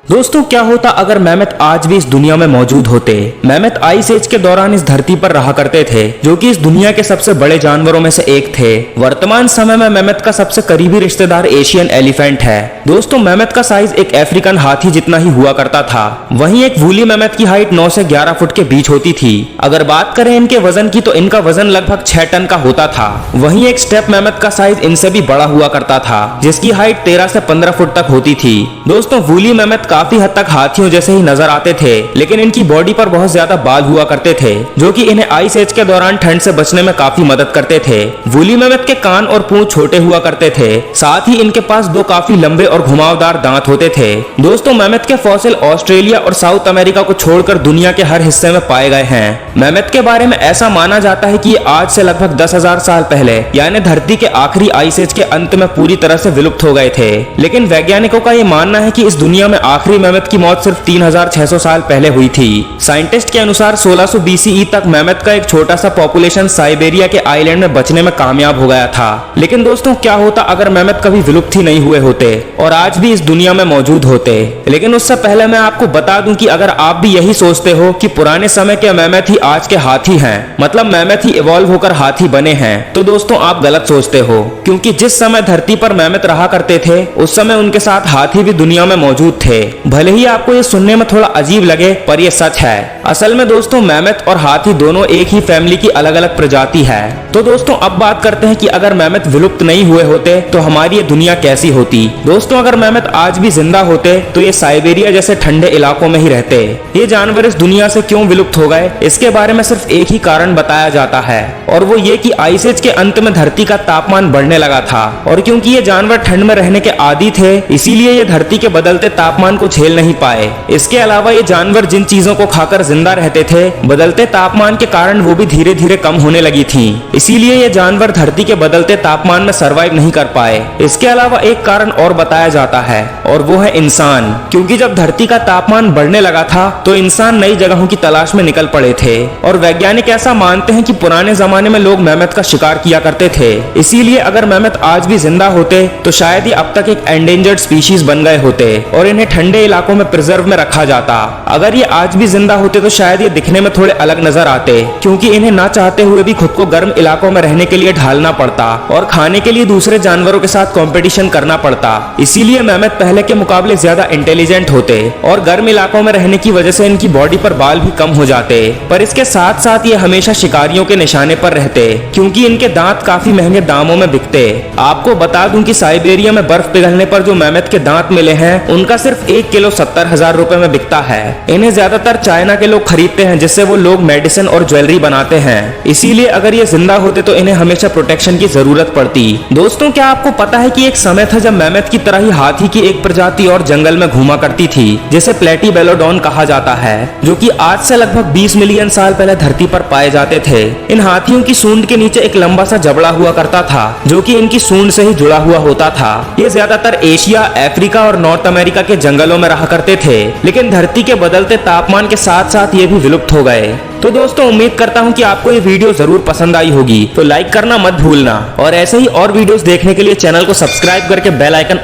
दोस्तों, क्या होता अगर मेमथ आज भी इस दुनिया में मौजूद होते। मेमथ आइस एज के दौरान इस धरती पर रहा करते थे, जो कि इस दुनिया के सबसे बड़े जानवरों में से एक थे। वर्तमान समय में मेमथ का सबसे करीबी रिश्तेदार एशियन एलिफेंट है। दोस्तों, मेमथ का साइज एक अफ्रीकन हाथी जितना ही हुआ करता था। वहीं एक वूली मेमथ की हाइट 9 से 11 फुट के बीच होती थी। अगर बात करें इनके वजन की तो इनका वजन लगभग 6 टन का होता था। वहीं एक स्टेप मेमथ का साइज इनसे भी बड़ा हुआ करता था, जिसकी हाइट 13 से 15 फुट तक होती थी। दोस्तों, वूली मेमथ काफी हद तक हाथियों जैसे ही नजर आते थे, लेकिन इनकी बॉडी पर बहुत ज्यादा बाल हुआ करते थे, जो कि इन्हें आइस एज के दौरान ठंड से बचने में काफी मदद करते थे। वूली मेमथ के कान और पूंछ छोटे हुआ करते थे, साथ ही इनके पास 2 काफी लंबे और घुमावदार दांत होते थे। दोस्तों, मेमथ के फॉसिल ऑस्ट्रेलिया और साउथ अमेरिका को छोड़कर दुनिया के हर हिस्से में पाए गए हैं। मेमथ के बारे में ऐसा माना जाता है कि आज से लगभग 10,000 साल पहले, यानी धरती के आखिरी आइस एज के अंत में पूरी तरह से विलुप्त हो गए थे। लेकिन वैज्ञानिकों का ये मानना है कि इस दुनिया में आखिरी मेमथ की मौत सिर्फ 3600 साल पहले हुई थी। साइंटिस्ट के अनुसार 1600 बीसीई तक मेमथ का एक छोटा सा पॉपुलेशन साइबेरिया के आइलैंड में बचने में कामयाब हो गया था। लेकिन दोस्तों, क्या होता अगर मेमथ कभी विलुप्त ही नहीं हुए होते और आज भी इस दुनिया में मौजूद होते। लेकिन उससे पहले मैं आपको बता दूं कि अगर आप भी यही सोचते हो कि पुराने समय के मेमथ ही आज के हाथी हैं, मतलब मेमथ ही इवॉल्व होकर हाथी बने हैं, तो दोस्तों आप गलत सोचते हो। क्योंकि जिस समय धरती पर मेमथ रहा करते थे, उस समय उनके साथ हाथी भी दुनिया में मौजूद थे। भले ही आपको ये सुनने में थोड़ा अजीब लगे, पर ये सच है। असल में दोस्तों, मेमथ और हाथी दोनों एक ही फैमिली की अलग अलग प्रजाति है। तो दोस्तों, अब बात करते हैं कि अगर मेमथ विलुप्त नहीं हुए होते तो हमारी ये दुनिया कैसी होती। दोस्तों, अगर मेमथ आज भी जिंदा होते तो ये साइबेरिया जैसे ठंडे इलाकों में ही रहते। ये जानवर इस दुनिया से क्यों विलुप्त हो गए, इसके बारे में सिर्फ एक ही कारण बताया जाता है, और वो ये कि आइस एज के अंत में धरती का तापमान बढ़ने लगा था, और क्योंकि ये जानवर ठंड में रहने के आदी थे, इसीलिए ये धरती के बदलते तापमान को झेल नहीं पाए। इसके अलावा ये जानवर जिन चीजों को खाकर जिंदा रहते थे, बदलते तापमान के कारण वो भी धीरे धीरे कम होने लगी थी। इसीलिए ये जानवर धरती के बदलते तापमान में सरवाइव नहीं कर पाए। इसके अलावा एक कारण और बताया जाता है, और वो है इंसान। क्योंकि जब धरती का तापमान बढ़ने लगा था तो इंसान नई जगहों की तलाश में निकल पड़े थे, और वैज्ञानिक ऐसा मानते हैं कि पुराने जमाने में लोग मेमथ का शिकार किया करते थे। इसीलिए अगर मेमथ आज भी जिंदा होते तो शायद ये अब तक एक एंडेंजर्ड स्पीशीज बन गए होते और इन्हें ठंडे इलाकों में प्रिजर्व में रखा जाता। अगर ये आज भी जिंदा होते तो शायद ये दिखने में थोड़े अलग नजर आते, क्योंकि इन्हें ना चाहते हुए भी खुद को गर्म इलाकों में रहने के लिए ढालना पड़ता और खाने के लिए दूसरे जानवरों के साथ कंपटीशन करना पड़ता। इसीलिए मेमथ पहले के मुकाबले ज्यादा इंटेलिजेंट होते और गर्म इलाकों में रहने की वजह से इनकी बॉडी पर बाल भी कम हो जाते। पर इसके साथ साथ ये हमेशा शिकारियों के निशाने पर रहते, क्योंकि इनके दांत काफी महंगे दामों में बिकते। आपको बता दूं कि साइबेरिया में बर्फ पिघलने पर जो मेमथ के दांत मिले हैं, उनका सिर्फ 1 किलो 70,000 रुपए में बिकता है। इन्हें ज्यादातर चाइना के लोग खरीदते हैं, जिससे वो लोग मेडिसिन और ज्वेलरी बनाते हैं। इसीलिए अगर ये जिंदा होते तो इन्हें हमेशा प्रोटेक्शन की जरूरत पड़ती। दोस्तों, क्या आपको पता है कि एक समय था जब मेमथ की तरह ही हाथी की एक प्रजाति और जंगल में घूमा करती थी, जिसे प्लेटीबेलोडोन कहा जाता है, जो कि आज से लगभग 20 मिलियन साल पहले धरती पर पाए जाते थे। इन हाथियों की सूंड के नीचे एक लंबा सा जबड़ा हुआ करता था, जो कि इनकी सूंड से ही जुड़ा हुआ होता था। ये ज्यादातर एशिया, अफ्रीका और नॉर्थ अमेरिका के जंगलों में रहा करते थे, लेकिन धरती के बदलते तापमान के साथ साथ ये भी विलुप्त हो गए। तो दोस्तों, उम्मीद करता हूँ कि आपको ये वीडियो जरूर पसंद आई होगी, तो लाइक करना मत भूलना, और ऐसे ही और वीडियोस देखने के लिए चैनल को सब्सक्राइब करके बेल आइकन